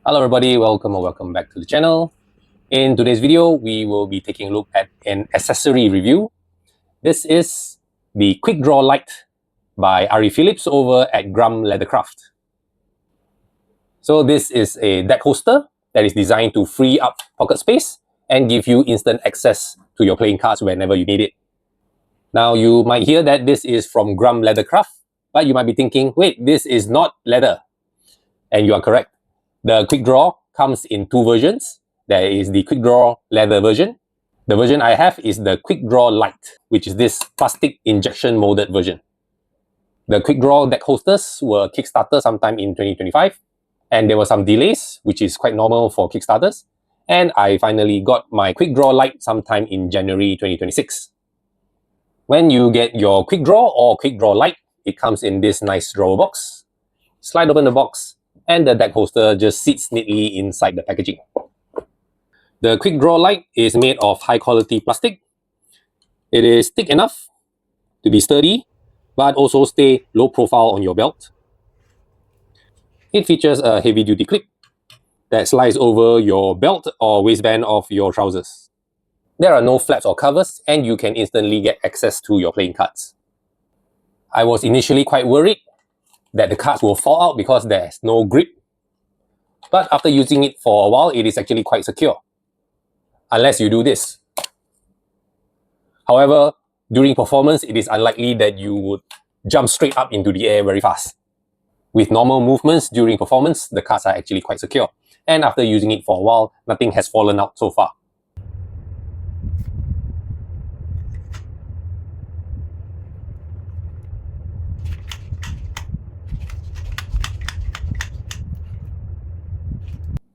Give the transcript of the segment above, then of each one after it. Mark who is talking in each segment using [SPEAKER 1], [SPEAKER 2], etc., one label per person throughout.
[SPEAKER 1] Hello everybody, welcome or welcome back to the channel. In today's video, we will be taking a look at an accessory review. This is the Quickdraw Lite by Ari Phillips over at Grum Leathercraft. So this is a deck holster that is designed to free up pocket space and give you instant access to your playing cards whenever you need it. Now you might hear that this is from Grum Leathercraft, but you might be thinking, wait, this is not leather. And you are correct. The Quickdraw comes in two versions. There is the Quickdraw leather version. The version I have is the Quickdraw Lite, which is this plastic injection molded version. The Quickdraw deck holsters were Kickstarter sometime in 2025, and there were some delays, which is quite normal for Kickstarters. And I finally got my Quickdraw Lite sometime in January 2026. When you get your Quickdraw or Quickdraw Lite, it comes in this nice drawer box. Slide open the box, and the deck holster just sits neatly inside the packaging. The Quickdraw Lite is made of high quality plastic. It is thick enough to be sturdy, but also stay low profile on your belt. It features a heavy duty clip that slides over your belt or waistband of your trousers. There are no flaps or covers, and you can instantly get access to your playing cards. I was initially quite worried that the cards will fall out because there's no grip. But after using it for a while, it is actually quite secure. Unless you do this. However, during performance, it is unlikely that you would jump straight up into the air very fast. With normal movements during performance, the cards are actually quite secure. And after using it for a while, nothing has fallen out so far.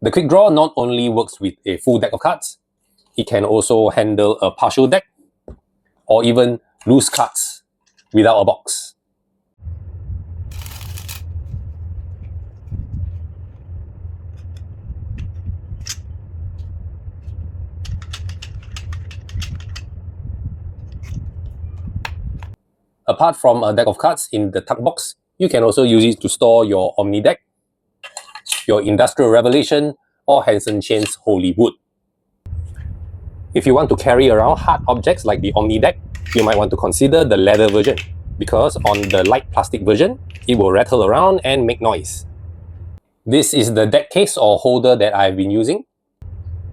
[SPEAKER 1] The Quickdraw not only works with a full deck of cards, it can also handle a partial deck or even loose cards without a box. Apart from a deck of cards in the tuck box, you can also use it to store your Omni deck, your Industrial Revelation, or Hansen Chain's Holy Wood. If you want to carry around hard objects like the Omni deck, you might want to consider the leather version, because on the light plastic version, it will rattle around and make noise. This is the deck case or holder that I've been using.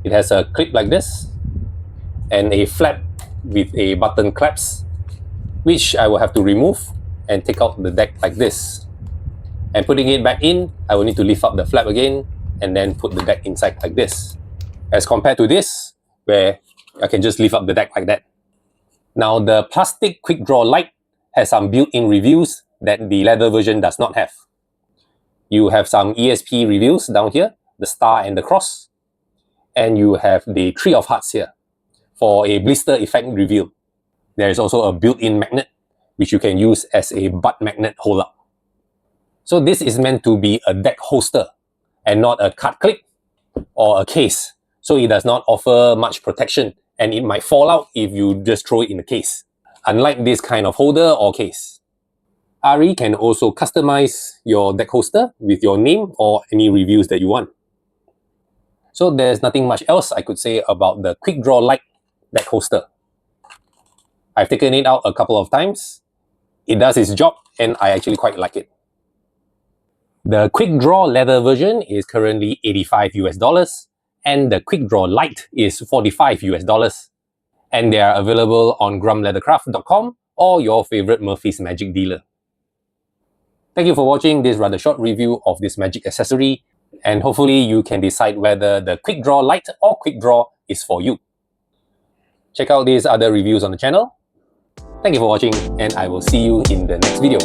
[SPEAKER 1] It has a clip like this, and a flap with a button clasp, which I will have to remove and take out the deck like this. And putting it back in, I will need to lift up the flap again and then put the deck inside like this. As compared to this, where I can just lift up the deck like that. Now the plastic Quickdraw Lite has some built-in reviews that the leather version does not have. You have some ESP reviews down here, the star and the cross. And you have the Three of Hearts here for a blister effect reveal. There is also a built-in magnet, which you can use as a butt magnet holder. So this is meant to be a deck holster and not a card clip or a case. So it does not offer much protection and it might fall out if you just throw it in a case. Unlike this kind of holder or case. Ari can also customize your deck holster with your name or any reviews that you want. So there's nothing much else I could say about the Quickdraw Lite deck holster. I've taken it out a couple of times. It does its job and I actually quite like it. The Quickdraw leather version is currently $85 US and the Quickdraw Lite is $45 US. And they are available on grumleathercraft.com or your favorite Murphy's Magic dealer. Thank you for watching this rather short review of this magic accessory, and hopefully you can decide whether the Quickdraw Lite or Quickdraw is for you. Check out these other reviews on the channel. Thank you for watching and I will see you in the next video.